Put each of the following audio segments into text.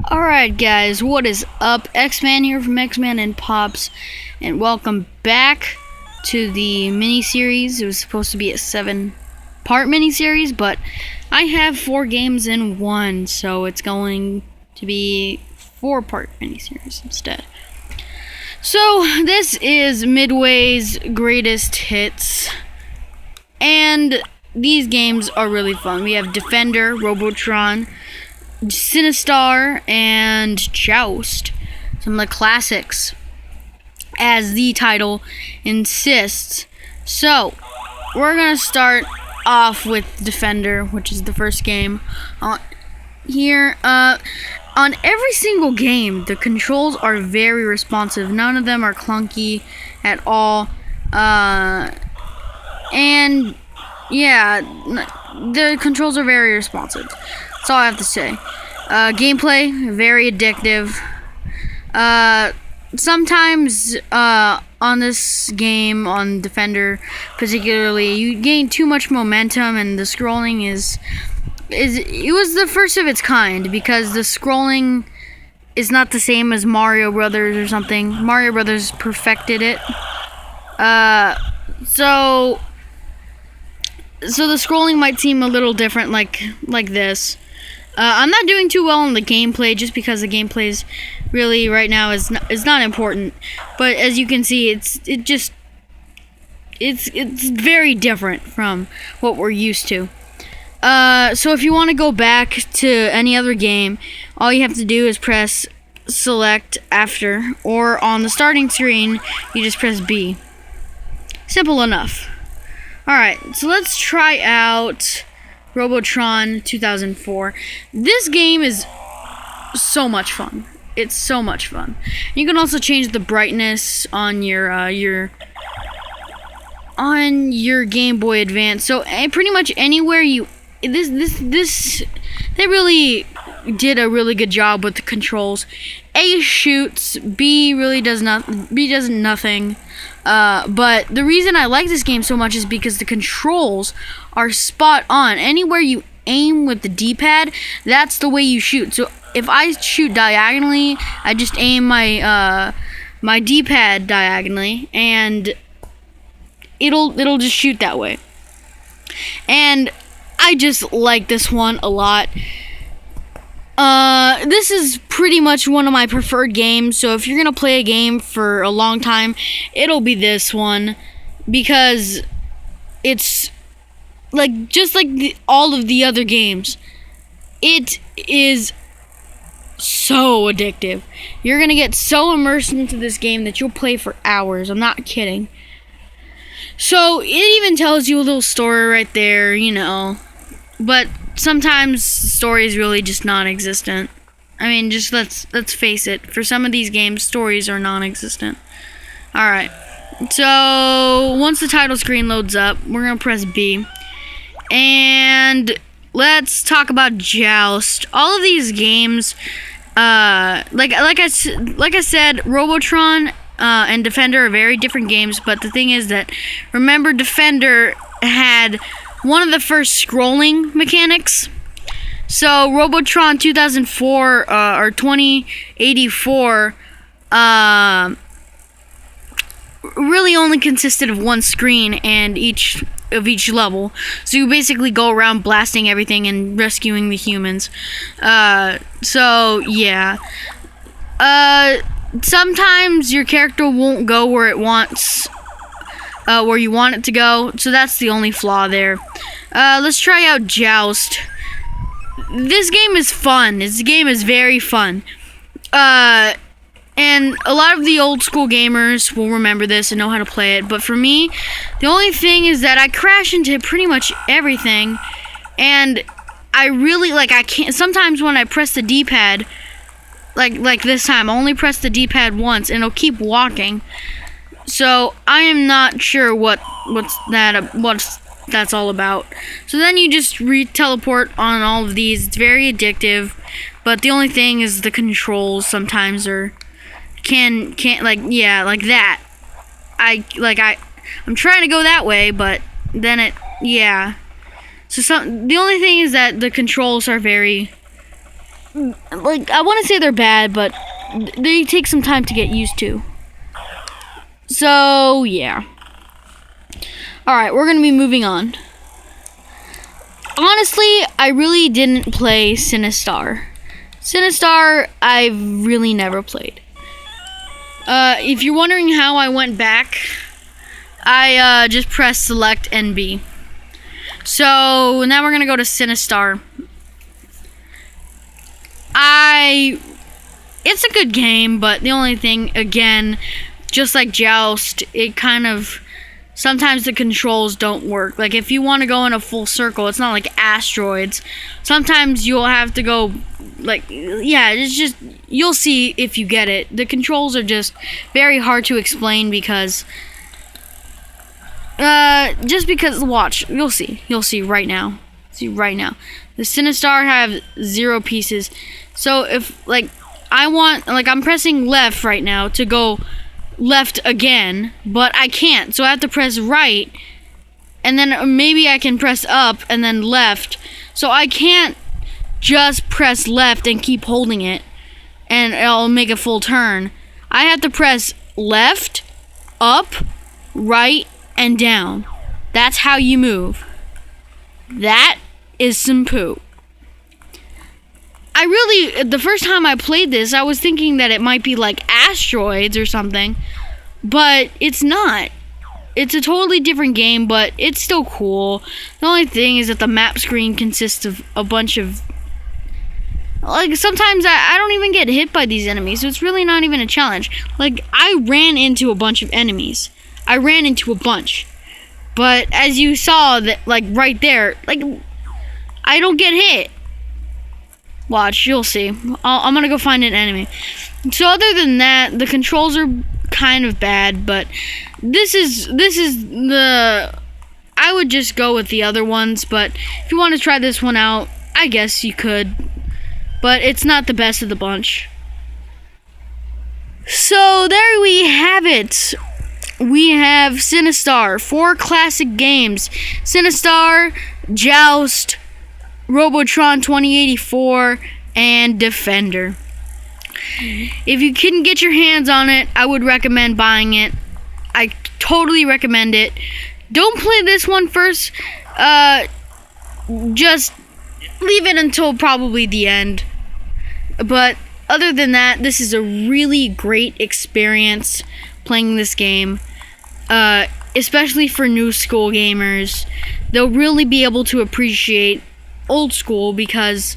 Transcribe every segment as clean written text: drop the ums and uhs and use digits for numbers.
Alright guys, what is up? Xman here from Xman and Pops, and welcome back to the mini-series. It was supposed to be a 7-part mini-series, but I have 4 games in one, so it's going to be 4-part mini-series instead. So, this is Midway's greatest hits, and these games are really fun. We have Defender, Robotron, Sinistar, and Joust, some of the classics, as the title insists. So, we're gonna start off with Defender, which is the first game. Here, on every single game, the controls are very responsive. None of them are clunky at all. And yeah, the controls are very responsive. That's all I have to say. Gameplay, very addictive. Sometimes on this game, on Defender particularly, you gain too much momentum, and the scrolling it was the first of its kind, because the scrolling is not the same as Mario Brothers or something. Mario Brothers perfected it. So the scrolling might seem a little different, like this. I'm not doing too well in the gameplay, just because the gameplay is really right now is not important. But as you can see, it's very different from what we're used to. So if you want to go back to any other game, all you have to do is press select after, or on the starting screen, you just press B. Simple enough. Alright, so let's try out Robotron 2004. This game is so much fun. It's so much fun. You can also change the brightness on your Game Boy Advance. So pretty much anywhere they really did a really good job with the controls. A shoots, B really does nothing. But the reason I like this game so much is because the controls are spot on. Anywhere you aim with the D-pad, that's the way you shoot. So if I shoot diagonally, I just aim my my D-pad diagonally, and it'll just shoot that way. And I just like this one a lot. This is pretty much one of my preferred games, so if you're gonna play a game for a long time, it'll be this one, because it's just like all of the other games. It is so addictive. You're gonna get so immersed into this game that you'll play for hours. I'm not kidding. So it even tells you a little story right there, you know, but sometimes the story is really just non-existent. I mean, just let's face it. For some of these games, stories are non-existent. Alright. So, once the title screen loads up, we're going to press B. And let's talk about Joust. All of these games, like I said, Robotron and Defender are very different games, but the thing is that, remember, Defender had one of the first scrolling mechanics. So Robotron 2004 or 2084 really only consisted of one screen and each level. So you basically go around blasting everything and rescuing the humans. So yeah. Sometimes your character won't go where it wants. Where you want it to go, so that's the only flaw there. Let's try out Joust. This game is fun. This game is very fun. And a lot of the old school gamers will remember this and know how to play it, but for me, the only thing is that I crash into pretty much everything, and I really, I can't, sometimes when I press the D-pad, like this time, I only press the D-pad once, and it'll keep walking. So I am not sure what that's all about. So then you just teleport on all of these. It's very addictive, but the only thing is the controls sometimes can't like that. I'm trying to go that way, but then So the only thing is that the controls are very like, I want to say they're bad, but they take some time to get used to. So, yeah. Alright, we're going to be moving on. Honestly, I really didn't play Sinistar. Sinistar, I've really never played. If you're wondering how I went back, I just pressed select and B. So now we're gonna go to Sinistar. It's a good game, but the only thing, again, just like Joust, it kind of, sometimes the controls don't work. Like, if you want to go in a full circle, it's not like Asteroids. Sometimes you'll have to go, like, yeah, it's just, you'll see if you get it. The controls are just very hard to explain because, just because, watch, you'll see right now. See right now. The Sinistar have 0 pieces. So if, like, I'm pressing left right now to go left again, but I can't, so I have to press right, and then maybe I can press up and then left. So I can't just press left and keep holding it and it'll make a full turn. I have to press left, up, right, and down. That's how you move. That is some poo. The first time I played this, I was thinking that it might be like Asteroids or something, but it's not. It's a totally different game, but it's still cool. The only thing is that the map screen consists of a bunch of, like, sometimes I don't even get hit by these enemies, so it's really not even a challenge. Like, I ran into a bunch of enemies. I ran into a bunch. But as you saw, that, like, right there, like, I don't get hit. Watch, you'll see. I'm gonna go find an enemy. So other than that, the controls are kind of bad, but this is I would just go with the other ones, but if you want to try this one out, I guess you could. But it's not the best of the bunch. So there we have it. We have Sinistar, 4 classic games. Sinistar, Joust, Robotron 2084, and Defender. If you can get your hands on it, I would recommend buying it. I totally recommend it. Don't play this one first. Just leave it until probably the end. But other than that, this is a really great experience playing this game. Especially for new school gamers. They'll really be able to appreciate old school, because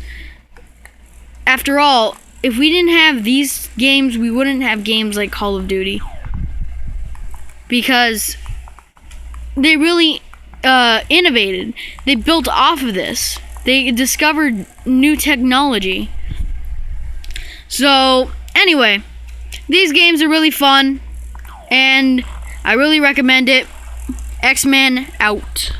after all, if we didn't have these games, we wouldn't have games like Call of Duty, because they really innovated. They built off of this. They discovered new technology. So anyway, these games are really fun and I really recommend it. Xman out.